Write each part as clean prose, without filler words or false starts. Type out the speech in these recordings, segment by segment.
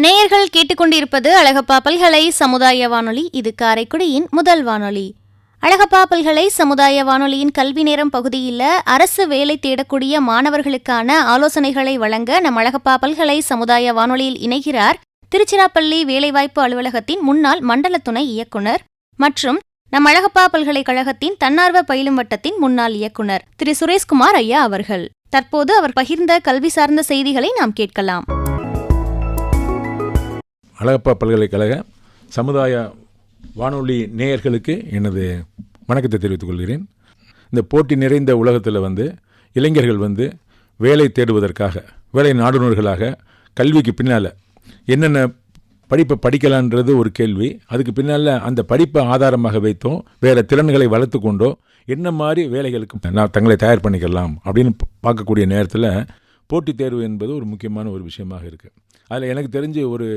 நேயர்கள் கேட்டுக்கொண்டிருப்பது அழகப்பா பல்கலை சமுதாய வானொலி. இது காரைக்குடியின் முதல் வானொலி. அழகப்பா பல்கலை சமுதாய வானொலியின் கல்வி நேரம் பகுதியில் அரசு வேலை தேடக்கூடிய மாணவர்களுக்கான ஆலோசனைகளை வழங்க நம் அழகப்பா பல்கலை சமுதாய வானொலியில் இணைகிறார் திருச்சிராப்பள்ளி வேலைவாய்ப்பு அலுவலகத்தின் முன்னாள் மண்டல துணை இயக்குனர் மற்றும் நம் அழகப்பா பல்கலைக்கழகத்தின் தன்னார்வ பயிலும் வட்டத்தின் முன்னாள் இயக்குனர் திரு சுரேஷ்குமார் ஐயா அவர்கள். தற்போது அவர் பகிர்ந்த கல்வி சார்ந்த செய்திகளை நாம் கேட்கலாம். அழகப்பா பல்கலைக்கழக சமுதாய வானொலி நேயர்களுக்கு எனது வணக்கத்தை தெரிவித்துக் கொள்கிறேன். இந்த போட்டி நிறைந்த உலகத்தில் இளைஞர்கள் வேலை தேடுவதற்காக, வேலை நாடுநர்களாக கல்விக்கு பின்னால் என்னென்ன படிப்பை படிக்கலான்றது ஒரு கேள்வி. அதுக்கு பின்னால் அந்த படிப்பை ஆதாரமாக வைத்தோம் வேறு திறன்களை வளர்த்து கொண்டோ என்ன மாதிரி வேலைகளுக்கு நான் தங்களை தயார் பண்ணிக்கலாம் அப்படின்னு பார்க்கக்கூடிய நேரத்தில் போட்டித் தேர்வு என்பது ஒரு முக்கியமான ஒரு விஷயமாக இருக்குது. அதில் எனக்கு தெரிஞ்சு ஒரு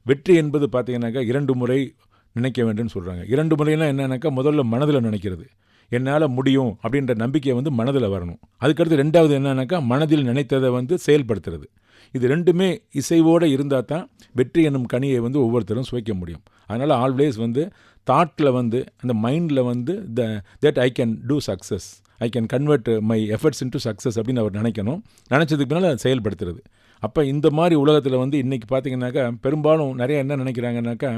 வெற்றி என்பது பார்த்திங்கனாக்கா 2 முறை நினைக்க வேண்டும்னு சொல்கிறாங்க. 2 முறைனா என்னன்னாக்கா, முதல்ல மனதில் நினைக்கிறது, என்னால் முடியும் அப்படின்ற நம்பிக்கை மனதில் வரணும். அதுக்கடுத்து 2வது என்னன்னாக்கா, மனதில் நினைத்ததை செயல்படுத்துறது. இது 2மே இசைவோடு இருந்தால் தான் வெற்றி என்னும் கனியை ஒவ்வொருத்தரும் சுவைக்க முடியும். அதனால் ஆல்வேஸ் தாட்டில் அந்த மைண்டில் that I can do success, I can convert my efforts into success அப்படின்னு அவர் நினைக்கணும். நினச்சதுக்கு பின்னால் அதை செயல்படுத்துறது. அப்போ இந்த மாதிரி உலகத்தில் இன்றைக்கி பார்த்திங்கனாக்கா பெரும்பாலும் நிறைய என்ன நினைக்கிறாங்கனாக்கா,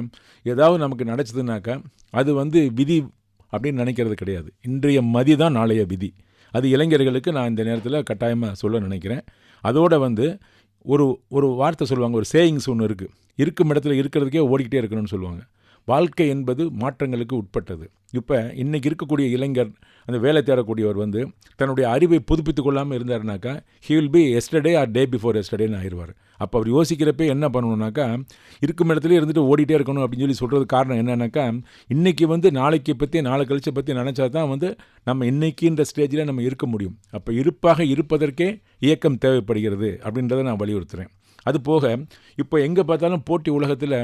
ஏதாவது நமக்கு நினச்சதுனாக்கா அது விதி அப்படின்னு நினைக்கிறது கிடையாது. இன்றைய மதி தான் நாளைய விதி. அது இளைஞர்களுக்கு நான் இந்த நேரத்தில் கட்டாயமாக சொல்ல நினைக்கிறேன். அதோடு ஒரு வார்த்தை சொல்லுவாங்க, ஒரு சேயிங்ஸ் ஒன்று இருக்குது, இருக்கும் இடத்துல இருக்கிறதுக்கே ஓடிக்கிட்டே இருக்கணும்னு சொல்லுவாங்க. வாழ்க்கை என்பது மாற்றங்களுக்கு உட்பட்டது. இப்போ இன்றைக்கி இருக்கக்கூடிய இளைஞர், அந்த வேலை தேடக்கூடியவர் தன்னுடைய அறிவை புதுப்பித்து கொள்ளாமல் இருந்தாருனாக்கா, he will be yesterday or day before எஸ்டர்டேன்னு ஆயிடுவார். அப்போ அவர் யோசிக்கிறப்ப என்ன பண்ணணுன்னாக்கா, இருக்கும் இடத்துல இருந்துட்டு ஓடிட்டே இருக்கணும் அப்படின்னு சொல்கிறது காரணம் என்னன்னாக்கா, இன்றைக்கி நாளைக்கு பற்றி நாளை கழிச்சை பற்றி நினச்சா தான் நம்ம இன்றைக்கின்ற ஸ்டேஜில் நம்ம இருக்க முடியும். அப்போ இருப்பாக இருப்பதற்கே இயக்கம் தேவைப்படுகிறது அப்படின்றத நான் வலியுறுத்துகிறேன். அது போக இப்போ எங்கே பார்த்தாலும் போட்டி உலகத்தில்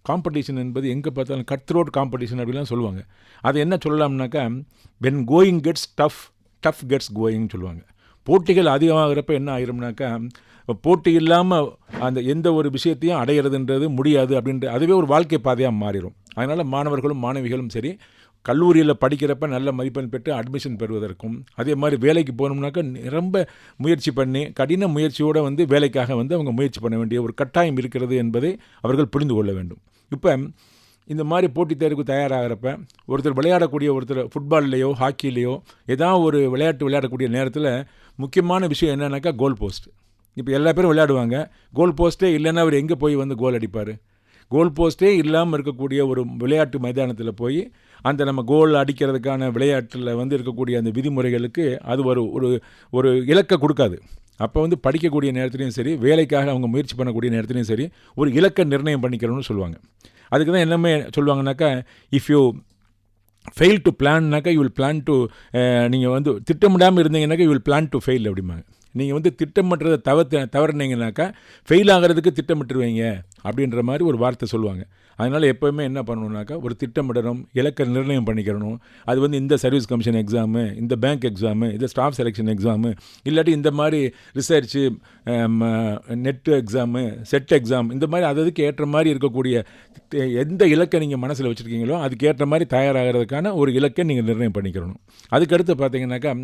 காம்படிஷன் என்பது எங்கே பார்த்தாலும் கட் த்ரோட் காம்படிஷன் அப்படிலாம் சொல்லுவாங்க. அது என்ன சொல்லலாம்னாக்கா, when going gets tough, tough gets கோயிங்னு சொல்லுவாங்க. போட்டிகள் அதிகமாகிறப்ப என்ன ஆயிரும்னாக்கா, போட்டி இல்லாமல் அந்த எந்த ஒரு விஷயத்தையும் அடையிறதுன்றது முடியாது அப்படின்ற அதுவே ஒரு வாழ்க்கை பாதையாக மாறிடும். அதனால் மாணவர்களும் மாணவிகளும் சரி, கல்லூரியில் படிக்கிறப்ப நல்ல மதிப்பெண் பெற்று அட்மிஷன் பெறுவதற்கும், அதே மாதிரி வேலைக்கு போகணும்னாக்கா ரொம்ப முயற்சி பண்ணி கடின முயற்சியோடு வேலைக்காக அவங்க முயற்சி பண்ண வேண்டிய ஒரு கட்டாயம் இருக்கிறது என்பதை அவர்கள் புரிந்து கொள்ள வேண்டும். இப்போ இந்த மாதிரி போட்டித் தேர்வுக்கு தயாராகிறப்ப ஒருத்தர் விளையாடக்கூடிய, ஒருத்தர் ஃபுட்பால்லையோ ஹாக்கிலேயோ ஏதாவது ஒரு விளையாட்டு விளையாடக்கூடிய நேரத்தில் முக்கியமான விஷயம் என்னன்னாக்கா கோல் போஸ்ட். இப்போ எல்லா பேரும் விளையாடுவாங்க, கோல் போஸ்ட்டே இல்லைன்னா அவர் எங்கே போய் கோல் அடிப்பார்? கோல் போஸ்ட்டே இல்லாமல் இருக்கக்கூடிய ஒரு விளையாட்டு மைதானத்தில் போய் அந்த நம்ம கோல் அடிக்கிறதுக்கான விளையாட்டில் இருக்கக்கூடிய அந்த விதிமுறைகளுக்கு அது ஒரு இலக்கை கொடுக்காது. அப்போ படிக்கக்கூடிய நேரத்துலையும் சரி, வேலைக்காக அவங்க முயற்சி பண்ணக்கூடிய நேரத்துலையும் சரி, ஒரு இலக்கை நிர்ணயம் பண்ணிக்கிறோன்னு சொல்லுவாங்க. அதுக்கு தான் என்னமே சொல்லுவாங்கனாக்கா, இஃப் யூ ஃபெயில் டு பிளான்னாக்கா யூ வில் பிளான் டு, நீங்கள் திட்டமிடாமல் இருந்தீங்கன்னாக்கா you will plan to fail அப்படிம்பாங்க. நீங்கள் திட்டமிட்டுறதை தவறுனீங்கனாக்கா ஃபெயில் ஆகிறதுக்கு திட்டமிட்டுருவீங்க அப்படின்ற மாதிரி ஒரு வார்த்தை சொல்லுவாங்க. அதனால் எப்போவுமே என்ன பண்ணணுன்னாக்கா, ஒரு திட்டமிடணும், இலக்கை நிர்ணயம் பண்ணிக்கிறணும். அது இந்த சர்வீஸ் கமிஷன் எக்ஸாமு, இந்த பேங்க் எக்ஸாமு, இந்த ஸ்டாஃப் செலெக்ஷன் எக்ஸாமு, இல்லாட்டி இந்த மாதிரி research, net exam, set exam, இந்த மாதிரி அதுக்கு ஏற்ற மாதிரி இருக்கக்கூடிய எந்த இலக்கை நீங்கள் மனசில் வச்சுருக்கீங்களோ அதுக்கு ஏற்ற மாதிரி தயாராகிறதுக்கான ஒரு இலக்கை நீங்கள் நிர்ணயம் பண்ணிக்கிறணும். அதுக்கடுத்து பார்த்தீங்கன்னாக்கா,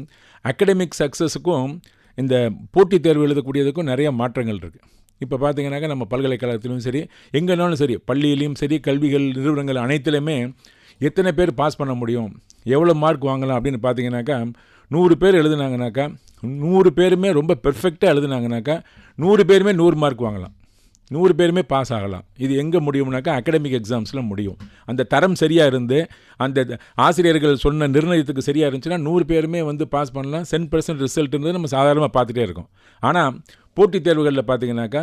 அகடமிக் சக்ஸஸுக்கும் இந்த போட்டித் தேர்வு எழுதக்கூடியதுக்கும் நிறைய மாற்றங்கள் இருக்குது. இப்போ பார்த்தீங்கன்னாக்கா, நம்ம பல்கலைக்கழகத்திலும் சரி, எங்கேனாலும் சரி, பள்ளியிலையும் சரி, கல்விகள் நிறுவனங்கள் அனைத்துலையுமே எத்தனை பேர் பாஸ் பண்ண முடியும், எவ்வளோ மார்க் வாங்கலாம் அப்படின்னு பார்த்தீங்கன்னாக்கா, 100 பேர் எழுதுனாங்கனாக்கா 100 பேருமே ரொம்ப பெர்ஃபெக்டாக எழுதுனாங்கனாக்கா 100 பேருமே 100 மார்க் வாங்கலாம், 100 பேருமே பாஸ் ஆகலாம். இது எங்கே முடியும்னாக்கா அகடமிக் எக்ஸாம்ஸில் முடியும். அந்த தரம் சரியாக இருந்து அந்த ஆசிரியர்கள் சொன்ன நிர்ணயத்துக்கு சரியாக இருந்துச்சுன்னா 100 பேருமே பாஸ் பண்ணலாம். 100% ரிசல்ட்டுன்றது நம்ம சாதாரணமாக பார்த்துட்டே இருக்கோம். ஆனால் போட்டித் தேர்வுகளில் பார்த்தீங்கன்னாக்கா,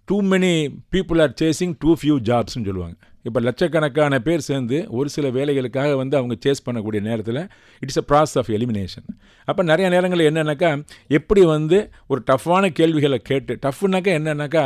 too many people are chasing too few ஜாப்ஸ்ன்னு சொல்லுவாங்க. இப்போ லட்சக்கணக்கான பேர் சேர்ந்து ஒரு சில வேலைகளுக்காக அவங்க சேஸ் பண்ணக்கூடிய நேரத்தில் it's a process of elimination. அப்போ நிறைய நேரங்களில் என்னன்னாக்கா, எப்படி ஒரு டஃப்பான கேள்விகளை கேட்டு, டஃப்னாக்கா என்னன்னாக்கா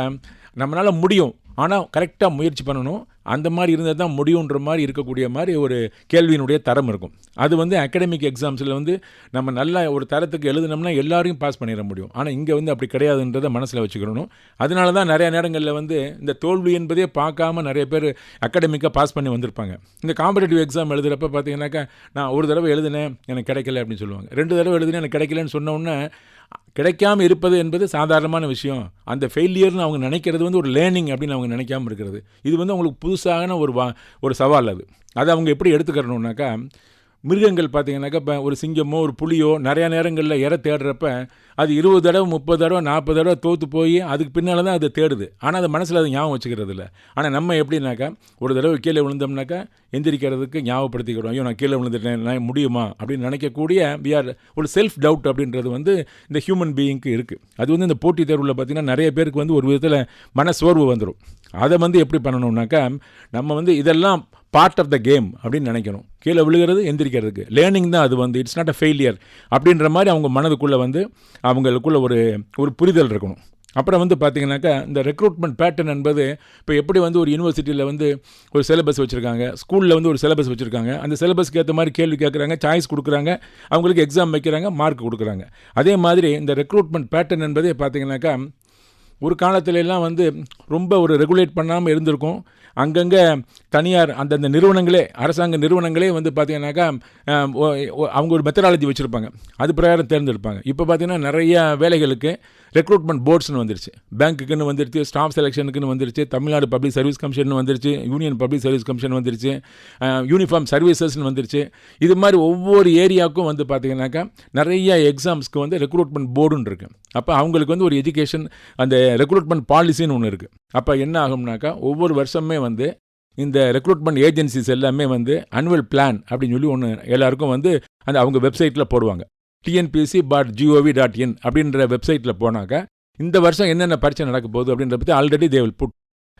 நம்மளால் முடியும், ஆனால் கரெக்டாக முயற்சி பண்ணணும், அந்த மாதிரி இருந்தால் தான் முடியுன்ற மாதிரி இருக்கக்கூடிய மாதிரி ஒரு கேள்வியினுடைய தரம் இருக்கும். அது வந்து அகாடமிக் எக்ஸாம்ஸில் வந்து நம்ம நல்ல ஒரு தரத்துக்கு எழுதினோம்னா எல்லாரையும் பாஸ் பண்ணிட முடியும். ஆனால் இங்கே வந்து அப்படி கிடையாதுன்றதை மனசில் வச்சுக்கணும். அதனால தான் நிறைய நேரங்களில் வந்து இந்த தோல்வி என்பதே பார்க்காம நிறைய பேர் அகாடமிக்காக பாஸ் பண்ணி வந்திருப்பாங்க. இந்த காம்படிட்டிவ் எக்ஸாம் எழுதுகிறப்ப பார்த்தீங்கன்னாக்கா நான் ஒரு தடவை எழுதினேன் எனக்கு கிடைக்கல அப்படின்னு சொல்லுவாங்க. 2 தடவை எழுதினேன் எனக்கு கிடைக்கலன்னு சொன்னோன்னே கிடைக்காமல் இருப்பது என்பது சாதாரணமான விஷயம். அந்த ஃபெயிலியர்னு அவங்க நினைக்கிறது வந்து ஒரு லேர்னிங் அப்படின்னு அவங்க நினைக்காமல் இருக்கிறது. இது வந்து அவங்களுக்கு புதுசான ஒரு சவால். அதை அவங்க எப்படி எடுத்துக்கிறணுன்னாக்கா, மிருகங்கள் பார்த்தீங்கன்னாக்கா இப்போ ஒரு சிங்கமோ ஒரு புலியோ நிறையா நேரங்களில் இற தேடுறப்ப அது 20 தடவை 30 தடவை 40 தடவை தோற்று போய் அதுக்கு பின்னால் தான் அது தேடுது. ஆனால் அது மனசில் அது ஞாபகம் வச்சுக்கிறது இல்லை. ஆனால் நம்ம எப்படின்னாக்கா ஒரு தடவை கீழே விழுந்தோம்னாக்கா எந்திரிக்கிறதுக்கு ஞாபகப்படுத்திக்கிறோம். ஐயோ நான் கீழே விழுந்துட்டேன், நான் முடியுமா அப்படின்னு நினைக்கக்கூடிய ஒரு செல்ஃப் டவுட் அப்படின்றது வந்து இந்த ஹியூமன் பீயிங்க்கு இருக்குது. அது வந்து இந்த போட்டித் தேர்வில் பார்த்திங்கன்னா நிறைய பேருக்கு வந்து ஒரு விதத்தில் மன சோர்வு வந்துடும். அதை வந்து எப்படி பண்ணணும்னாக்கா நம்ம வந்து இதெல்லாம் பார்ட் ஆஃப் த கேம் அப்படின்னு நினைக்கணும். கீழே விழுகிறது எந்திரிக்கிறதுக்கு லேர்னிங் தான். அது வந்து இட்ஸ் நாட் அ ஃபெயிலியர் அப்படின்ற மாதிரி அவங்க மனதுக்குள்ளே வந்து அவங்களுக்குள்ள ஒரு புரிதல் இருக்கணும். அப்புறம் வந்து பார்த்திங்கனாக்கா இந்த ரெக்ரூட்மெண்ட் பேட்டர்ன் என்பது இப்போ எப்படி வந்து ஒரு யூனிவர்சிட்டியில் வந்து ஒரு சிலபஸ் வச்சுருக்காங்க, ஸ்கூலில் வந்து ஒரு சிலபஸ் வச்சுருக்காங்க, அந்த சிலபஸ்க்கு ஏற்ற மாதிரி கேள்வி கேட்குறாங்க, சாய்ஸ் கொடுக்குறாங்க, அவங்களுக்கு எக்ஸாம் வைக்கிறாங்க, மார்க் கொடுக்குறாங்க. அதே மாதிரி இந்த ரெக்ரூட்மெண்ட் பேட்டர்ன் என்பதே பார்த்திங்கனாக்கா ஒரு காலத்துலலாம் வந்து ரொம்ப ஒரு ரெகுலேட் பண்ணாமல் இருந்திருக்கும். அங்கங்கே தனியார் அந்தந்த நிறுவனங்களே அரசாங்க நிறுவனங்களே வந்து பார்த்திங்கனாக்கா அவங்க ஒரு மெத்தடாலஜி வச்சுருப்பாங்க, அது பிரகாரம் தேர்ந்தெடுப்பாங்க. இப்போ பார்த்திங்கன்னா நிறைய வேலைகளுக்கு ரெக்ரூட்மெண்ட் போர்ட்ஸ்னு வந்துருச்சு, பேங்க்குன்னு வந்துருச்சு, ஸ்டாஃப் செலெக்ஷனுக்குன்னு வந்துருச்சு, தமிழ்நாடு பப்ளிக் சர்வீஸ் கமிஷன் வந்துருச்சு, யூனியன் பப்ளிக் சர்வீஸ் கமிஷன் வந்துருச்சு, யூனிஃபார்ம் சர்வீசஸ்னு வந்துருச்சு. இது மாதிரி ஒவ்வொரு ஏரியாவுக்கும் வந்து பார்த்திங்கனாக்கா நிறைய எக்ஸாம்ஸ்க்கு வந்து ரெக்ரூட்மெண்ட் போர்டுன்னு இருக்குது. அப்போ அவங்களுக்கு வந்து ஒரு எஜுகேஷன் அந்த ரெக்ரூட்மெண்ட் பாலிசின்னு ஒன்று இருக்குது. அப்போ என்ன ஆகும்னாக்கா ஒவ்வொரு வருஷமே வந்து இந்த ரெக்ரூட்மெண்ட் ஏஜென்சிஸ் எல்லாமே வந்து ஆனுவல் பிளான் அப்படின்னு சொல்லி ஒன்று எல்லாருக்கும் வந்து அந்த அவங்க வெப்சைட்டில் போடுவாங்க. tnpc.gov.in அப்படின்ற வெப்சைட்டில் போனாக்கா இந்த வருஷம் என்னென்ன பரீட்சை நடக்க போகுது அப்படின்றத பற்றி already they will put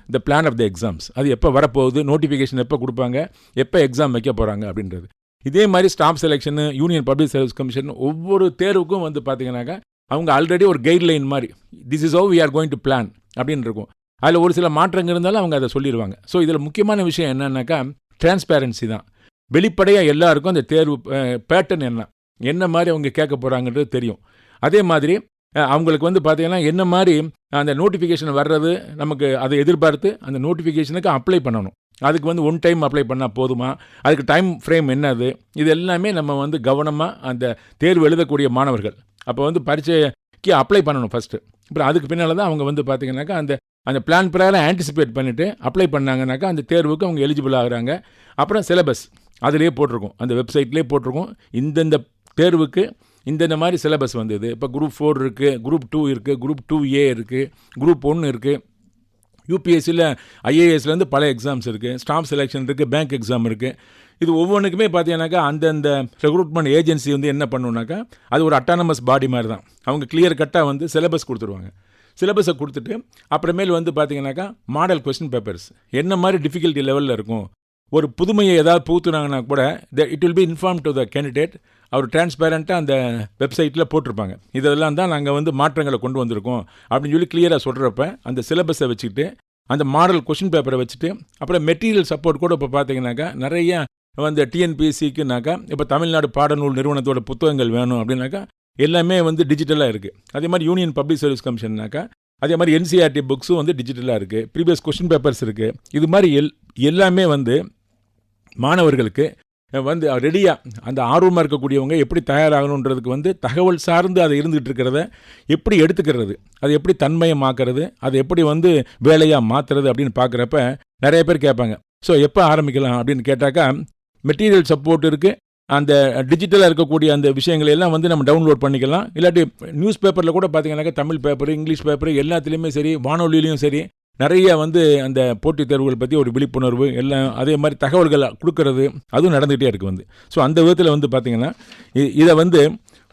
the plan of the exams. அது எப்போ வரப்போகுது, நோட்டிஃபிகேஷன் எப்போ கொடுப்பாங்க, எப்போ எக்ஸாம் வைக்க போகிறாங்க அப்படின்றது. இதே மாதிரி staff selection, Union Public Service Commission ஒவ்வொரு தேர்வுக்கும் வந்து பார்த்திங்கனாக்கா அவங்க ஆல்ரெடி ஒரு கைட்லைன் மாதிரி this is how we are going to plan அப்படின்னு இருக்கும். அதில் ஒரு சில மாற்றங்கள் இருந்தாலும் அவங்க அதை சொல்லிடுவாங்க. ஸோ இதில் முக்கியமான விஷயம் என்னன்னாக்கா டிரான்ஸ்பேரன்சி தான். வெளிப்படையாக எல்லாருக்கும் அந்த தேர்வு பேட்டர்ன் என்ன மாதிரி அவங்க கேட்க போகிறாங்கன்றது தெரியும். அதே மாதிரி அவங்களுக்கு வந்து பார்த்திங்கன்னா என்ன மாதிரி அந்த நோட்டிஃபிகேஷன் வர்றது நமக்கு அதை எதிர்பார்த்து அந்த நோட்டிஃபிகேஷனுக்கு அப்ளை பண்ணணும். அதுக்கு வந்து ஒன் டைம் அப்ளை பண்ணால் போதுமா, அதுக்கு டைம் ஃப்ரேம் என்னது, இது எல்லாமே நம்ம வந்து கவனமாக அந்த தேர்வு எழுதக்கூடிய மாணவர்கள் அப்போ வந்து பரீட்சைக்கு அப்ளை பண்ணணும் ஃபஸ்ட்டு. அப்புறம் அதுக்கு பின்னால் தான் அவங்க வந்து பார்த்திங்கனாக்கா அந்த பிளான் பிரகாரம் ஆன்டிசிபேட் பண்ணிவிட்டு அப்ளை பண்ணாங்கனாக்கா அந்த தேர்வுக்கு அவங்க எலிஜிபிள் ஆகுறாங்க. அப்புறம் சிலபஸ் அதிலே போட்டிருக்கும், அந்த வெப்சைட்லேயே போட்டிருக்கும் இந்தந்த தேர்வுக்கு இந்த மாதிரி சிலபஸ் வந்தது. இப்போ குரூப் 4 இருக்குது, குரூப் 2 இருக்குது, குரூப் 2A இருக்குது, குரூப் 1 இருக்குது, யூபிஎஸ்சியில் ஐஏஎஸ்லேருந்து பல எக்ஸாம்ஸ் இருக்குது, ஸ்டாஃப் செலெக்ஷன் இருக்குது, பேங்க் எக்ஸாம் இருக்குது. இது ஒவ்வொன்றுக்குமே பார்த்தீங்கன்னாக்கா அந்தந்த ரெக்ரூட்மெண்ட் ஏஜென்சி வந்து என்ன பண்ணுனாக்கா அது ஒரு அட்டானமஸ் பாடி மாதிரி தான். அவங்க கிளியர் கட்டாக வந்து சிலபஸ் கொடுத்துருவாங்க. சிலபஸை கொடுத்துட்டு அப்புறமேல் வந்து பார்த்தீங்கன்னாக்கா மாடல் கொஸ்டின் பேப்பர்ஸ் என்ன மாதிரி டிஃபிகல்ட்டி லெவலில் இருக்கும், ஒரு புதுமையை ஏதாவது பூத்துனாங்கன்னா கூட it will be inform to the candidate. அவர் டிரான்ஸ்பேரண்ட்டாக அந்த வெப்சைட்டில் போட்டிருப்பாங்க. இதெல்லாம் தான் நாங்கள் வந்து மாற்றங்களை கொண்டு வந்திருக்கோம் அப்படின்னு சொல்லி கிளியராக சொல்கிறப்ப அந்த சிலபஸை வச்சுக்கிட்டு அந்த மாடல் கொஸ்டின் பேப்பரை வச்சுட்டு அப்புறம் மெட்டீரியல் சப்போர்ட் கூட இப்போ பார்த்தீங்கன்னாக்கா நிறைய வந்து டிஎன்பிஎஸ்சிக்குனாக்கா இப்போ தமிழ்நாடு பாடநூல் நிறுவனத்தோட புத்தகங்கள் வேணும் அப்படின்னாக்கா எல்லாமே வந்து டிஜிட்டலாக இருக்குது. அதே மாதிரி யூனியன் பப்ளிக் சர்வீஸ் கமிஷன்னாக்கா அதே மாதிரி என்சிஆர்டி புக்ஸும் வந்து டிஜிட்டலாக இருக்குது, ப்ரீவியஸ் கொஸ்டின் பேப்பர்ஸ் இருக்குது. இது மாதிரி எல்லாமே வந்து மாணவர்களுக்கு வந்து ரெடியாக அந்த ஆர்வமாக இருக்கக்கூடியவங்க எப்படி தயாராகணுன்றதுக்கு வந்து தகவல் சார்ந்து அதை இருந்துகிட்டு இருக்கிறத எப்படி எடுத்துக்கிறது, அதை எப்படி தன்மயமாக்குறது, அதை எப்படி வந்து வேலையாக மாற்றுறது அப்படின்னு பார்க்குறப்ப நிறைய பேர் கேட்பாங்க. ஸோ எப்போ ஆரம்பிக்கலாம் அப்படின்னு கேட்டாக்கா மெட்டீரியல் சப்போர்ட் இருக்குது, அந்த டிஜிட்டலாக இருக்கக்கூடிய அந்த விஷயங்களை எல்லாம் வந்து நம்ம டவுன்லோட் பண்ணிக்கலாம். இல்லாட்டி நியூஸ் பேப்பரில் கூட பார்த்தீங்கன்னாக்கா தமிழ் பேப்பர், இங்கிலீஷ் பேப்பர் எல்லாத்துலேயுமே சரி, வானொலியிலையும் சரி நிறைய வந்து அந்த போட்டித் தேர்வுகள் பற்றி ஒரு விழிப்புணர்வு எல்லாம் அதே மாதிரி தகவல்கள் கொடுக்கறது அதுவும் நடந்துகிட்டே இருக்குது வந்து. ஸோ அந்த விதத்தில் வந்து பார்த்திங்கன்னா இதை வந்து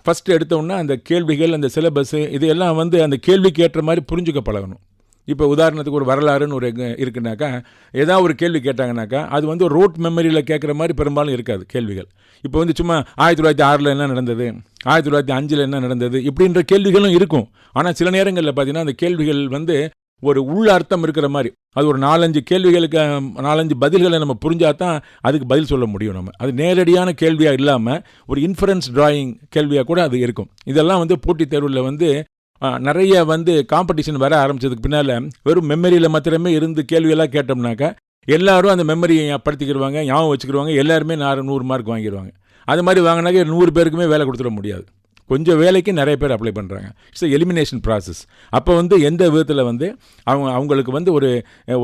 ஃபஸ்ட்டு எடுத்தோன்னா அந்த கேள்விகள், அந்த சிலபஸ்ஸு இதையெல்லாம் வந்து அந்த கேள்விக்கு ஏற்ற மாதிரி புரிஞ்சுக்க பழகணும். இப்போ உதாரணத்துக்கு ஒரு வரலாறுன்னு ஒரு இருக்குனாக்கா ஏதாவது ஒரு கேள்வி கேட்டாங்கனாக்கா அது வந்து ரோட் மெமரியில் கேட்குற மாதிரி பெரும்பாலும் இருக்காது கேள்விகள். இப்போ வந்து சும்மா 1906 என்ன நடந்தது, 1905 என்ன நடந்தது இப்படின்ற கேள்விகளும் இருக்கும். ஆனால் சில நேரங்களில் பார்த்திங்கன்னா அந்த கேள்விகள் வந்து ஒரு உள்ள அர்த்தம் இருக்கிற மாதிரி, அது ஒரு 4-5 கேள்விகளுக்கு 4-5 பதில்களை நம்ம புரிஞ்சாதான் அதுக்கு பதில் சொல்ல முடியும். நம்ம அது நேரடியான கேள்வியாக இல்லாமல் ஒரு இன்ஃபரன்ஸ் டிராயிங் கேள்வியாக கூட அது இருக்கும். இதெல்லாம் வந்து போட்டித் தேர்வில் வந்து நிறைய வந்து காம்படிஷன் வர ஆரம்பித்ததுக்கு பின்னால் வெறும் மெமரியில் மாத்திரமே இருந்து கேள்வியெல்லாம் கேட்டோம்னாக்கா எல்லாரும் அந்த மெமரியை படுத்திக்கிடுவாங்க, ஞாபகம் வச்சுக்கிடுவாங்க, எல்லாருமே 100 மார்க் வாங்கிடுவாங்க. அது மாதிரி வாங்கினாக்க 100 பேருக்குமே வேலை கொடுத்துட முடியாது. கொஞ்சம் வேலைக்கு நிறைய பேர் அப்ளை பண்ணுறாங்க. It's elimination process. அப்போ வந்து எந்த விதத்தில் வந்து அவங்களுக்கு வந்து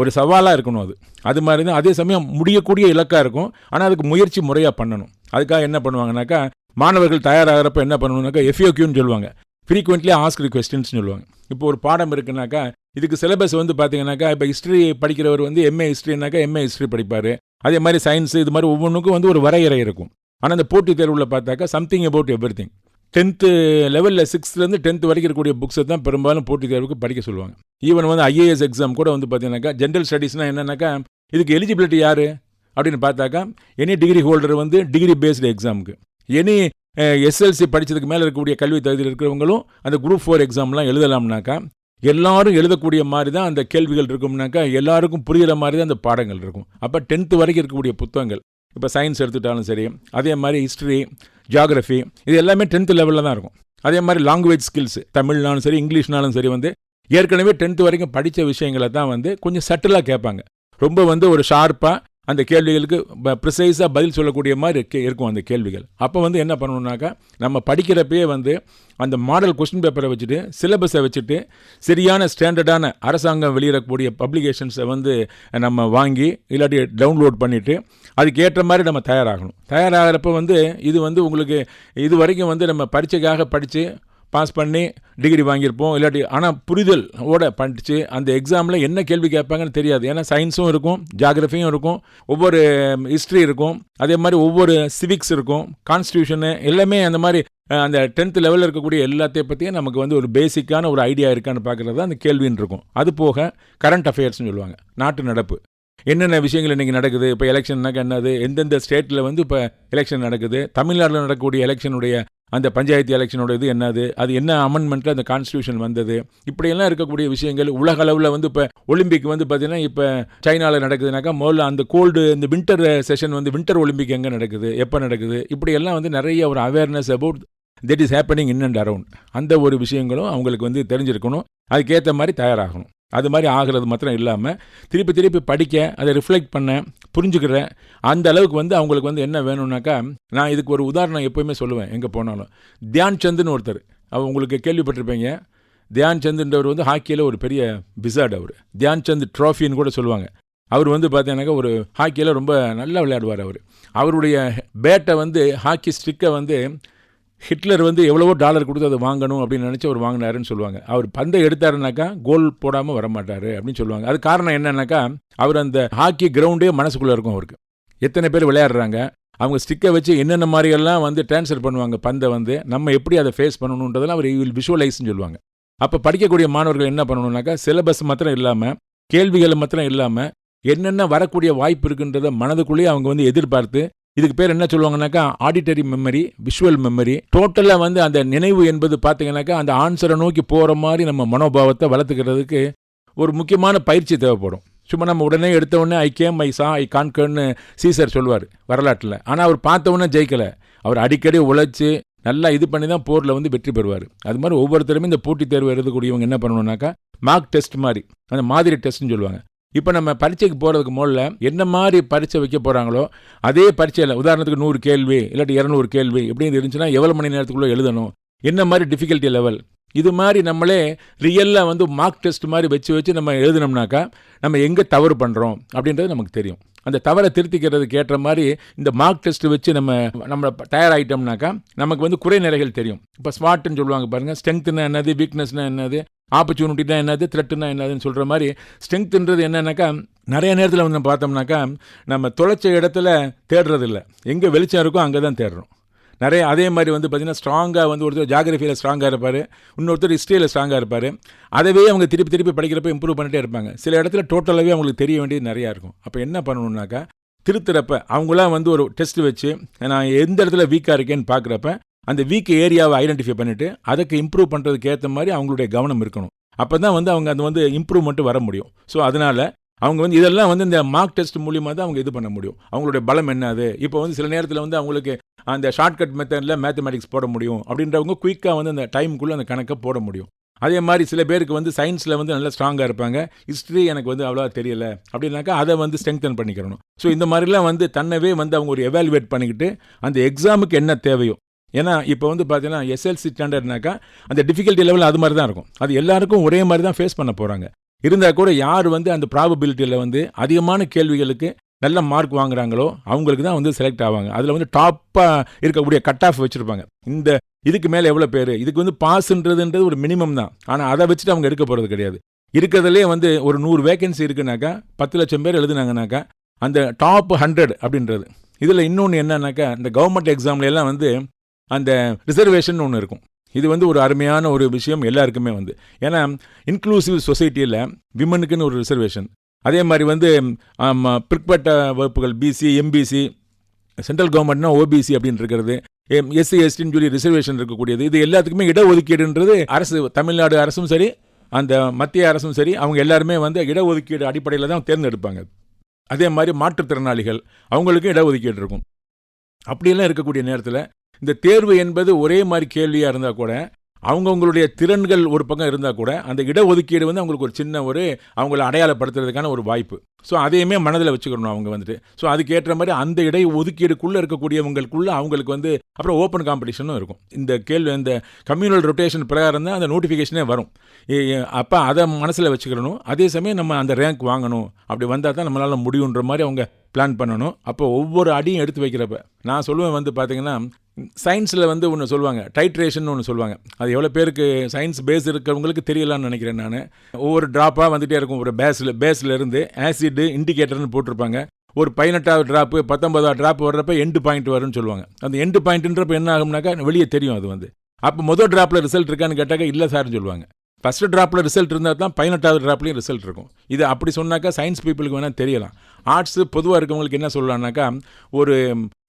ஒரு சவாலாக இருக்கணும். அது மாதிரி தான். அதே சமயம் முடியக்கூடிய இலக்காக இருக்கும். ஆனால் அதுக்கு முயற்சி முறையாக பண்ணணும். அதுக்காக என்ன பண்ணுவாங்கனாக்கா, மாணவர்கள் தயாராகிறப்ப என்ன பண்ணணும்னாக்கா FAQன்னு சொல்லுவாங்க, ஃப்ரீக்வெண்ட்லி ஆஸ்க்டு கொஸ்டின்ஸ்னு சொல்லுவாங்க. இப்போ ஒரு பாடம் இருக்குனாக்கா இதுக்கு சிலபஸ் வந்து பார்த்தீங்கன்னாக்கா, இப்போ ஹிஸ்ட்ரி படிக்கிறவர் வந்து MA ஹிஸ்ட்ரினாக்கா MA ஹிஸ்ட்ரி படிப்பார். அதே மாதிரி சயின்ஸு இது மாதிரி ஒவ்வொன்றுக்கும் வந்து ஒரு வரையறை இருக்கும். ஆனால் அந்த போட்டித் தேர்வில் பார்த்தாக்கா சம்திங் அபவுட் எவ்ரிதிங். 10th லெவலில் 6th 10th வரைக்கும் இருக்கக்கூடிய புக்ஸை தான் பெரும்பாலும் போட்டித் தேர்வுக்கு படிக்க சொல்லுவாங்க. ஈவன் வந்து IAS எக்ஸாம் கூட வந்து பார்த்தீங்கன்னாக்கா ஜென்ரல் ஸ்டடீஸ்னால் என்னன்னாக்கா, இதுக்கு எலிஜிபிலிட்டி யார் அப்படின்னு பார்த்தாக்கா, எனி டிகிரி ஹோல்டர் வந்து டிகிரி பேஸ்டு எக்ஸாமுக்கு, எனி SLC படித்ததுக்கு மேலே இருக்கக்கூடிய கல்வி தகுதியில் இருக்கிறவங்களும் அந்த குரூப் 4 எக்ஸாம்லாம் எழுதலாம்னாக்கா எல்லாரும் எழுதக்கூடிய மாதிரி தான் அந்த கேள்விகள் இருக்கும்னாக்கா, எல்லாருக்கும் புரிகிற மாதிரி தான் அந்த பாடங்கள் இருக்கும். அப்போ 10th வரைக்கும் இருக்கக்கூடிய புத்தகங்கள், இப்போ சயின்ஸ் எடுத்துட்டாலும் சரி, அதே மாதிரி ஹிஸ்ட்ரி, ஜியாகிரஃபி, இது எல்லாமே 10th லெவலில் தான் இருக்கும். அதே மாதிரி லாங்குவேஜ் ஸ்கில்ஸ், தமிழ்னாலும் சரி இங்கிலீஷ்னாலும் சரி வந்து ஏற்கனவே 10th வரைக்கும் படித்த விஷயங்களை தான் வந்து கொஞ்சம் சட்டிலாக கேட்பாங்க. ரொம்ப வந்து ஒரு ஷார்ப்பாக அந்த கேள்விகளுக்கு ப்ரிசைஸாக பதில் சொல்லக்கூடிய மாதிரி இருக்கும் அந்த கேள்விகள். அப்போ வந்து என்ன பண்ணணுன்னாக்கா, நம்ம படிக்கிறப்பயே வந்து அந்த மாடல் கொஸ்டின் பேப்பரை வச்சுட்டு சிலபஸை வச்சுட்டு சரியான ஸ்டாண்டர்டான அரசாங்கம் வெளியிடக்கூடிய பப்ளிகேஷன்ஸை வந்து நம்ம வாங்கி இல்லாட்டி டவுன்லோட் பண்ணிவிட்டு அதுக்கு ஏற்ற மாதிரி நம்ம தயாராகணும். தயாராகிறப்ப வந்து இது வந்து உங்களுக்கு இது வரைக்கும் வந்து நம்ம பரீட்சைக்காக படித்து பாஸ் பண்ணி டிகிரி வாங்கியிருப்போம், இல்லாட்டி ஆனால் புரிதலோட படித்து அந்த எக்ஸாமில் என்ன கேள்வி கேட்பாங்கன்னு தெரியாது. ஏன்னா சயின்ஸும் இருக்கும், ஜியாகிரஃபியும் இருக்கும், ஒவ்வொரு ஹிஸ்ட்ரி இருக்கும், அதே மாதிரி ஒவ்வொரு சிவிக்ஸ் இருக்கும், கான்ஸ்டியூஷனு எல்லாமே அந்த மாதிரி அந்த 10th லெவலில் இருக்கக்கூடிய எல்லாத்தையும் பற்றியும் நமக்கு வந்து ஒரு பேசிக்கான ஒரு ஐடியா இருக்கான்னு பார்க்குறது தான் அந்த கேள்வின்னு இருக்கும். அது போக கரண்ட் அஃபேர்ஸ்னு சொல்லுவாங்க, நாட்டு நடப்பு, என்னென்ன விஷயங்கள் இன்றைக்கி நடக்குது, இப்போ எலெக்ஷன்னாக்கா என்னது, எந்தெந்த ஸ்டேட்டில் வந்து இப்போ எலெக்ஷன் நடக்குது, தமிழ்நாட்டில் நடக்கக்கூடிய எலெக்ஷனுடைய அந்த பஞ்சாயத்து எலெக்ஷனோட இது என்னது, அது என்ன அமெண்ட்மெண்ட்டில் அந்த கான்ஸ்டியூஷன் வந்தது, இப்படியெல்லாம் இருக்கக்கூடிய விஷயங்கள். உலக அளவில் வந்து இப்போ ஒலிம்பிக் வந்து பார்த்திங்கன்னா இப்போ சைனாவில் நடக்குதுனாக்கா முதல்ல அந்த இந்த வின்டர் செஷன் வந்து வின்டர் ஒலிம்பிக் எங்கே நடக்குது, எப்போ நடக்குது, இப்படியெல்லாம் வந்து நிறைய ஒரு awareness about that is happening in and around. அந்த ஒரு விஷயங்களும் அவங்களுக்கு வந்து தெரிஞ்சிருக்கணும். அதுக்கேற்ற மாதிரி தயாராகணும். அது மாதிரி ஆகிறது மாத்திரம் இல்லாமல் திருப்பி படிக்க, அதை ரிஃப்ளெக்ட் பண்ண, புரிஞ்சுக்கிற அந்த அளவுக்கு வந்து அவங்களுக்கு வந்து என்ன வேணும்னாக்கா, நான் இதுக்கு ஒரு உதாரணம் எப்போயுமே சொல்லுவேன் எங்கே போனாலும். தியான் சந்துன்னு ஒருத்தர், உங்களுக்கு கேள்விப்பட்டிருப்பீங்க. தியான் சந்துன்றவர் வந்து ஹாக்கியில் ஒரு பெரிய விசார்டு. அவர் தியான் சந்த் ட்ராஃபின்னு கூட சொல்லுவாங்க. அவர் வந்து பார்த்தீங்கன்னாக்கா ஒரு ஹாக்கியில் ரொம்ப நல்லா விளையாடுவார். அவருடைய பேட்டை வந்து ஹாக்கி ஸ்டிக்கை வந்து ஹிட்லர் வந்து எவ்வளவோ டாலர் கொடுத்து அதை வாங்கணும் அப்படின்னு நினச்சி அவர் வாங்கினாருன்னு சொல்லுவாங்க. அவர் பந்தை எடுத்தாருனாக்கா கோல் போடாமல் வரமாட்டார் அப்படின்னு சொல்லுவாங்க. அது காரணம் என்னன்னாக்கா, அவர் அந்த ஹாக்கி கிரவுண்டே மனசுக்குள்ளே இருக்கும் அவருக்கு. எத்தனை பேர் விளையாடுறாங்க, அவங்க ஸ்டிக்கை வச்சு என்னென்ன மாதிரியெல்லாம் வந்து ட்ரான்ஸ்ஃபர் பண்ணுவாங்க பந்தை வந்து, நம்ம எப்படி அதை ஃபேஸ் பண்ணணுன்றதெல்லாம் அவர் வில் விஷுவலைஸ்ன்னு சொல்லுவாங்க. அப்போ படிக்கக்கூடிய மாணவர்கள் என்ன பண்ணணுன்னாக்கா, சிலபஸ் மாத்திரம் இல்லாமல், கேள்விகள் மாத்திரம் இல்லாமல், என்னென்ன வரக்கூடிய வாய்ப்பு இருக்குன்றதை மனதுக்குள்ளேயே அவங்க வந்து எதிர்பார்த்து, இதுக்கு பேர் என்ன சொல்லுவாங்கன்னாக்கா ஆடிட்டரி மெமரி, விஷுவல் மெமரி. டோட்டலாக வந்து அந்த நினைவு என்பது பார்த்தீங்கன்னாக்கா அந்த ஆன்சரை நோக்கி போகிற மாதிரி நம்ம மனோபாவத்தை வளர்த்துக்கிறதுக்கு ஒரு முக்கியமான பயிற்சி தேவைப்படும். சும்மா நம்ம உடனே எடுத்தவுடனே ஐ கேம், ஐ சா, ஐ கான்கர்ன்னு சீசர் சொல்லுவார் வரலாற்றில். ஆனால் அவர் பார்த்தவுடனே ஜெயிக்கலை. அவர் அடிக்கடி உழைச்சி நல்லா இது பண்ணி தான் போரில் வந்து வெற்றி பெறுவார். அது மாதிரி ஒவ்வொருத்தருமே இந்த போட்டித் தேர்வு எழுதக்கூடியவங்க என்ன பண்ணணுன்னாக்கா, மார்க் டெஸ்ட் மாதிரி, அந்த மாதிரி டெஸ்ட்னு சொல்லுவாங்க. இப்போ நம்ம பரீட்சைக்கு போகிறதுக்கு முதல்ல என்ன மாதிரி பரீட்சை வைக்க போகிறாங்களோ அதே பரீட்சையில் உதாரணத்துக்கு 100 கேள்வி இல்லாட்டி 200 கேள்வி இப்படின்னு இருந்துச்சுன்னா எவ்வளோ மணி நேரத்துக்குள்ளே எழுதணும், என்ன மாதிரி டிஃபிகல்ட்டி லெவல், இது மாதிரி நம்மளே ரியலாக வந்து மார்க் டெஸ்ட் மாதிரி வச்சு நம்ம எழுதினோம்னாக்கா நம்ம எங்கே தவறு பண்ணுறோம் அப்படின்றது நமக்கு தெரியும். அந்த தவறை திருத்திக்கிறதுக்கு ஏற்ற மாதிரி இந்த மார்க் டெஸ்ட் வச்சு நம்ம தயாராகிட்டோம்னாக்கா நமக்கு வந்து குறைநிறைகள் தெரியும். இப்போ ஸ்மார்ட்னு சொல்லுவாங்க பாருங்கள், ஸ்ட்ரென்த்னா என்னது, வீக்னஸ்னா என்னது, ஆப்பர்ச்சுனிட்டினா என்னது, த்ரெட்டுனா என்னதுன்னு சொல்கிற மாதிரி. ஸ்ட்ரென்த்ன்றது என்னன்னாக்கா, நிறைய நேரத்தில் வந்து நம்ம பார்த்தோம்னாக்கா நம்ம தொலைச்ச இடத்துல தேடுறதில்ல, எங்கே வெளிச்சம் இருக்கோ அங்கே தான் தேடுறோம் நிறைய. அதே மாதிரி வந்து பார்த்திங்கன்னா ஸ்ட்ராங்காக வந்து ஒருத்தர் ஜியாகிரஃபியில் ஸ்ட்ராங்காக இருப்பார், இன்னொருத்தர் ஹிஸ்ட்ரியில் ஸ்ட்ராங்காக இருப்பார். அதவே அவங்க திருப்பி படிக்கிறப்ப இம்ப்ரூவ் பண்ணிட்டே இருப்பாங்க. சில இடத்துல டோட்டலாகவே அவங்களுக்கு தெரிய வேண்டியது நிறையா இருக்கும். அப்போ என்ன பண்ணணுன்னாக்கா, திருத்துறப்ப அவங்களாம் வந்து ஒரு டெஸ்ட் வச்சு நான் எந்த இடத்துல வீக்காக இருக்கேன்னு பார்க்குறப்ப அந்த வீக் ஏரியாவை ஐடென்டிஃபை பண்ணிவிட்டு அதுக்கு இம்ப்ரூவ் பண்ணுறதுக்கு ஏற்ற மாதிரி அவங்களுடைய கவனம் இருக்கணும். அப்போ தான் வந்து அவங்க அது வந்து இம்ப்ரூவ்மெண்ட் வர முடியும். ஸோ அதனால் அவங்க வந்து இதெல்லாம் வந்து இந்த மார்க் டெஸ்ட் மூலியமாக தான் அவங்க இது பண்ண முடியும். அவங்களுடைய பலம் என்ன அது. இப்போ வந்து சில நேரத்தில் வந்து அவங்களுக்கு அந்த ஷார்ட்கட் மெத்தடில் மேத்தமெட்டிக்ஸ் போட முடியும் அப்படின்றவங்க குயிக்காக வந்து அந்த டைமுக்குள்ளே அந்த கணக்கை போட முடியும். அதே மாதிரி சில பேருக்கு வந்து சயின்ஸில் வந்து நல்லா ஸ்ட்ராங்காக இருப்பாங்க, ஹிஸ்ட்ரி எனக்கு வந்து அவ்வளோ தெரியல அப்படின்னாக்கா அதை வந்து ஸ்ட்ரெங்தன் பண்ணிக்கிறணும். ஸோ இந்த மாதிரிலாம் வந்து தன்னவே வந்து அவங்க ஒரு எவாலுவேட் பண்ணிக்கிட்டு அந்த எக்ஸாமுக்கு என்ன தேவையோ, ஏன்னா இப்போ வந்து பார்த்தீங்கன்னா எஸ்எல்சி ஸ்டாண்டர்ட்னாக்கா அந்த டிஃபிகல்ட்டி லெவல் அது மாதிரி தான் இருக்கும். அது எல்லாருக்கும் ஒரே மாதிரி தான் ஃபேஸ் பண்ண போகிறாங்க. இருந்தால் கூட யார் வந்து அந்த ப்ராபபிலிட்டியில் வந்து அதிகமான கேள்விகளுக்கு நல்ல மார்க் வாங்குறாங்களோ அவங்களுக்கு தான் வந்து செலக்ட் ஆவாங்க. அதில் வந்து டாப்பாக இருக்கக்கூடிய கட் ஆஃப் வச்சுருப்பாங்க. இந்த இதுக்கு மேலே எவ்வளோ பேர், இதுக்கு வந்து பாஸ்ன்றது ஒரு மினிமம் தான். ஆனால் அதை வச்சுட்டு அவங்க எடுக்க போகிறது கிடையாது. இருக்கிறதுலே வந்து ஒரு 100 வேகன்சி இருக்குனாக்கா 10 லட்சம் பேர் எழுதுனாங்கனாக்கா அந்த டாப் 100 அப்படின்றது. இதில் இன்னொன்று என்னன்னாக்கா இந்த கவர்மெண்ட் எக்ஸாம்லாம் வந்து அந்த ரிசர்வேஷன் ஒன்று இருக்கும். இது வந்து ஒரு அருமையான ஒரு விஷயம் எல்லாருக்குமே வந்து. ஏன்னா இன்க்ளூசிவ் சொசைட்டியில் விமனுக்குன்னு ஒரு ரிசர்வேஷன், அதே மாதிரி வந்து பிற்பட்ட வகுப்புகள் பிசி எம்பிசி, சென்ட்ரல் கவர்மெண்ட்னா ஓபிசி அப்படின்னு இருக்கிறது, எஸ்சி எஸ்டின்னு சொல்லி ரிசர்வேஷன் இருக்கக்கூடியது. இது எல்லாத்துக்குமே இடஒதுக்கீடுன்றது அரசு, தமிழ்நாடு அரசும் சரி அந்த மத்திய அரசும் சரி அவங்க எல்லாருமே வந்து இடஒதுக்கீடு அடிப்படையில் தான் தேர்ந்தெடுப்பாங்க. அதே மாதிரி மாற்றுத்திறனாளிகள் அவங்களுக்கும் இடஒதுக்கீடு இருக்கும். அப்படியெல்லாம் இருக்கக்கூடிய நேரத்தில் இந்த தேர்வு என்பது ஒரே மாதிரி கேள்வியாக இருந்தால் கூட அவங்கவுங்களுடைய திறன்கள் ஒரு பக்கம் இருந்தால் கூட அந்த இடஒதுக்கீடு வந்து அவங்களுக்கு ஒரு சின்ன ஒரு அவங்கள அடையாளப்படுத்துறதுக்கான ஒரு வாய்ப்பு. ஸோ அதையுமே மனதில் வச்சுக்கணும் அவங்க வந்துட்டு. ஸோ அதுக்கேற்ற மாதிரி அந்த இட ஒதுக்கீடுக்குள்ளே இருக்கக்கூடியவங்களுக்குள்ளே அவங்களுக்கு வந்து அப்புறம் ஓப்பன் காம்படிஷனும் இருக்கும். இந்த கேள்வி இந்த கம்யூனல் ரொட்டேஷன் பிரகாரம் தான் அந்த நோட்டிஃபிகேஷனே வரும். அப்போ அதை மனசில் வச்சுக்கணும். அதே சமயம் நம்ம அந்த ரேங்க் வாங்கணும், அப்படி வந்தால் தான் நம்மளால் முடியுன்ற மாதிரி அவங்க பிளான் பண்ணணும். அப்போ ஒவ்வொரு அடியும் எடுத்து வைக்கிறப்ப நான் சொல்லுவேன் வந்து பார்த்தீங்கன்னா சயின்ஸில் வந்து ஒன்று சொல்லுவாங்க, டைட்ரேஷன் ஒன்று சொல்லுவாங்க. அது எவ்வளோ பேருக்கு சயின்ஸ் பேஸ் இருக்கிறவங்களுக்கு தெரியலான்னு நினைக்கிறேன் நான். ஒவ்வொரு ட்ராப்பாக வந்துகிட்டே இருக்கும். ஒரு பேஸில் இருந்து ஆசிட் இண்டிகேட்டர்னு போட்டிருப்பாங்க. ஒரு 18வது ட்ராப்பு 19வது ட்ராப் வர்றப்ப எண்டு பாயிண்ட் வரும்னு சொல்லுவாங்க. அந்த எண்டு பாயிண்ட்ன்றப்ப என்ன ஆகும்னாக்கா வெளியே தெரியும் அது வந்து. அப்போ முதல் ட்ராப்பில் ரிசல்ட் இருக்கான்னு கேட்டாக்கா இல்லை சார்னு சொல்லுவாங்க. ஃபஸ்ட்டு ட்ராப்பில் ரிசல்ட் இருந்தால் தான் 18வது ட்ராப்லேயும் ரிசல்ட் இருக்கும். இது அப்படி சொன்னாக்கா சயின்ஸ் பீப்புளுக்கு வேணால் தெரியலாம். ஆர்ட்ஸு பொதுவாக இருக்கவங்களுக்கு என்ன சொல்லலாம்னாக்கா ஒரு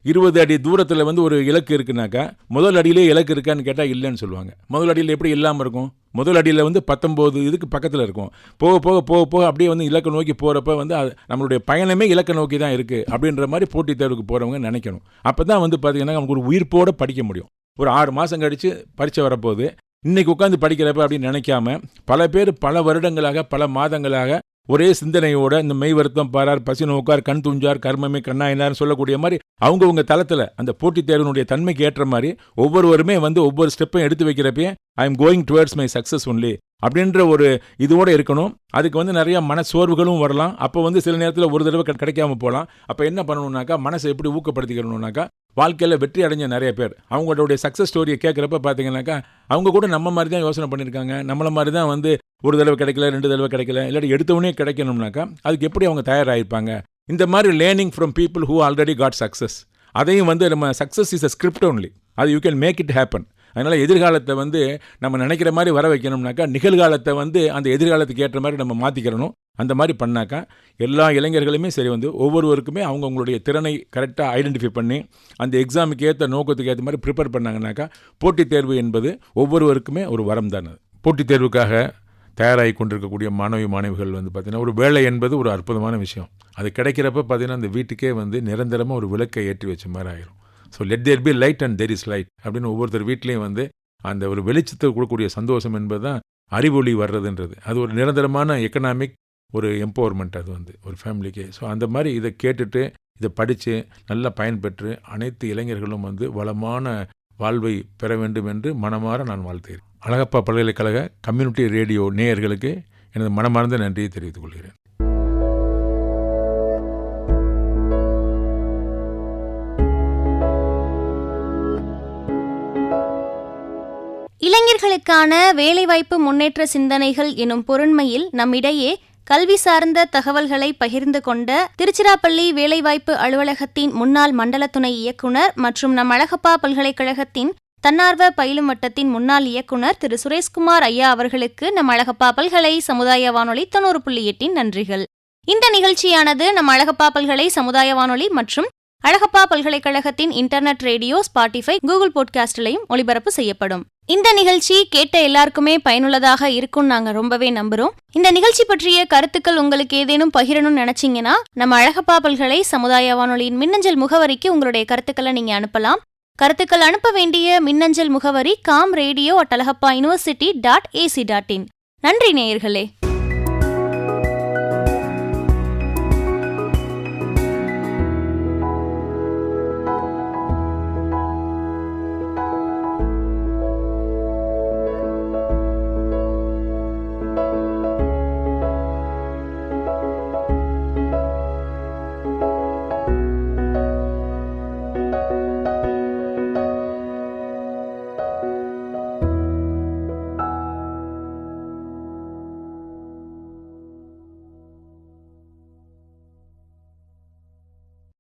20 அடி தூரத்தில் வந்து ஒரு இலக்கு இருக்குனாக்கா முதல் அடியிலே இலக்கு இருக்கான்னு கேட்டால் இல்லைன்னு சொல்லுவாங்க. முதல் அடியில் எப்படி இல்லாமல் இருக்கும்? முதல் அடியில் வந்து 19 இதுக்கு பக்கத்தில் இருக்கும். போக போக போக போக அப்படியே வந்து இலக்கை நோக்கி போகிறப்ப வந்து நம்மளுடைய பயணமே இலக்கை நோக்கி தான் இருக்குது அப்படின்ற மாதிரி போட்டித் தேர்வுக்கு போகிறவங்க நினைக்கணும். அப்போ தான் வந்து பார்த்திங்கன்னா நமக்கு ஒரு உயிர்ப்போடு படிக்க முடியும். ஒரு 6 மாதம் கழித்து பரீட்சை வரப்போகுது, இன்றைக்கி உட்காந்து படிக்கிறப்ப அப்படின்னு நினைக்காம பல பேர் பல வருடங்களாக பல மாதங்களாக ஒரே சிந்தனையோட இந்த மெய் வருத்தம் பாரார், பசி நோக்கார், கண் துஞ்சார், கர்மமே கண்ணாயினார்னு சொல்லக்கூடிய மாதிரி அவங்கவுங்க தளத்தில் அந்த போட்டித் தேர்வினுடைய தன்மைக்கு ஏற்ற மாதிரி ஒவ்வொருவருமே வந்து ஒவ்வொரு ஸ்டெப்பையும் எடுத்து வைக்கிறப்பே I am going towards my success only அப்படின்ற ஒரு இதோடு இருக்கணும். அதுக்கு வந்து நிறையா மனசோர்வுகளும் வரலாம். அப்போ வந்து சில நேரத்தில் ஒரு தடவை கிடைக்காம போகலாம். அப்போ என்ன பண்ணணும்னாக்கா மனசை எப்படி ஊக்கப்படுத்திக்கணும்னாக்கா வாழ்க்கையில் வெற்றி அடைஞ்ச நிறைய பேர் அவங்களுடைய சக்ஸஸ் ஸ்டோரியை கேட்குறப்ப பார்த்தீங்கன்னாக்கா அவங்க கூட நம்ம மாதிரி தான் யோசனை பண்ணியிருக்காங்க. நம்மளை மாதிரி தான் வந்து ஒரு தடவை கிடைக்கல, 2 தடவை கிடைக்கல, இல்லாட்டி எடுத்தவொடனே கிடைக்கணும்னாக்கா அதுக்கு எப்படி அவங்க தயாராகிருப்பாங்க. இந்த மாதிரி learning from people who already got success. அதையும் வந்து நம்ம success is a script only, அது you can make it happen. அதனால் எதிர்காலத்தை வந்து நம்ம நினைக்கிற மாதிரி வர வைக்கணும்னாக்கா நிகழ்காலத்தை வந்து அந்த எதிர்காலத்துக்கு ஏற்ற மாதிரி நம்ம மாற்றிக்கிறணும். அந்த மாதிரி பண்ணாக்கா எல்லா இளைஞர்களுமே சரி வந்து ஒவ்வொருவருக்குமே அவங்களுடைய திறனை கரெக்டாக ஐடென்டிஃபை பண்ணி அந்த எக்ஸாமுக்கு ஏற்ற நோக்கத்துக்கு ஏற்ற மாதிரி ப்ரிப்பேர் பண்ணாங்கனாக்கா போட்டித் தேர்வு என்பது ஒவ்வொருவருக்குமே ஒரு வரம் தானே. போட்டித் தேர்வுக்காக தயாராகி கொண்டிருக்கக்கூடிய மாணவிகள் வந்து பார்த்திங்கன்னா ஒரு வேலை என்பது ஒரு அற்புதமான விஷயம். அது கிடைக்கிறப்ப பார்த்திங்கன்னா அந்த வீட்டுக்கே வந்து நிரந்தரமாக ஒரு விளக்கை ஏற்றி வச்ச மாதிரி ஆகிரும். So let there be light and there is light அப்படின்னு ஒவ்வொருத்தர் வீட்லேயும் வந்து அந்த ஒரு வெளிச்சத்தை கொடுக்கக்கூடிய சந்தோஷம் என்பது தான் அறிவொளி வர்றதுன்றது. அது ஒரு நிரந்தரமான எக்கனாமிக் ஒரு எம்பவர்மெண்ட் அது வந்து ஒரு ஃபேமிலிக்கு. ஸோ அந்த மாதிரி இதை கேட்டுட்டு இதை படித்து நல்லா பயன்பெற்று அனைத்து இளைஞர்களும் வந்து வளமான வாழ்வை பெற வேண்டும் என்று மனமாற நான் வாழ்த்துகிறேன். அழகப்பா பல்கலைக்கழக கம்யூனிட்டி ரேடியோ நேயர்களுக்கு எனது மனமார்ந்த நன்றியை தெரிவித்துக் கொள்கிறேன். இளைஞர்களுக்கான வேலைவாய்ப்பு முன்னேற்ற சிந்தனைகள் எனும் பொருண்மையில் நம்மிடையே கல்வி சார்ந்த தகவல்களை பகிர்ந்து கொண்ட திருச்சிராப்பள்ளி வேலைவாய்ப்பு அலுவலகத்தின் முன்னாள் மண்டல துணை இயக்குனர் மற்றும் நம் அழகப்பா பல்கலைக்கழகத்தின் தன்னார்வ பயிலும் வட்டத்தின் முன்னாள் இயக்குனர் திரு சுரேஷ்குமார் ஐயா அவர்களுக்கு நம் அழகப்பா பல்கலை சமுதாய வானொலி 90.8 நன்றிகள். இந்த நிகழ்ச்சியானது நம் அழகப்பா பல்கலை சமுதாய வானொலி மற்றும் அழகப்பா பல்கலைக்கழகத்தின் இன்டர்நெட் ரேடியோ, ஸ்பாட்டிஃபை, கூகுள் பாட்காஸ்டிலையும் ஒளிபரப்பு செய்யப்படும். இந்த நிகழ்ச்சி கேட்ட எல்லாருக்குமே பயனுள்ளதாக இருக்கும்னு நாங்க ரொம்பவே நம்புறோம். இந்த நிகழ்ச்சி பற்றிய கருத்துக்கள் உங்களுக்கு ஏதேனும் பகிரணும்னு நினைச்சீங்கன்னா நம்ம அழகப்பா பல்கலை சமுதாய வானொலியின் மின்னஞ்சல் முகவரிக்கு உங்களுடைய கருத்துக்களை நீங்க அனுப்பலாம். கருத்துக்கள் அனுப்ப வேண்டிய மின்னஞ்சல் முகவரி comradio@alagappauniversity.ac.in. நன்றி நேயர்களே.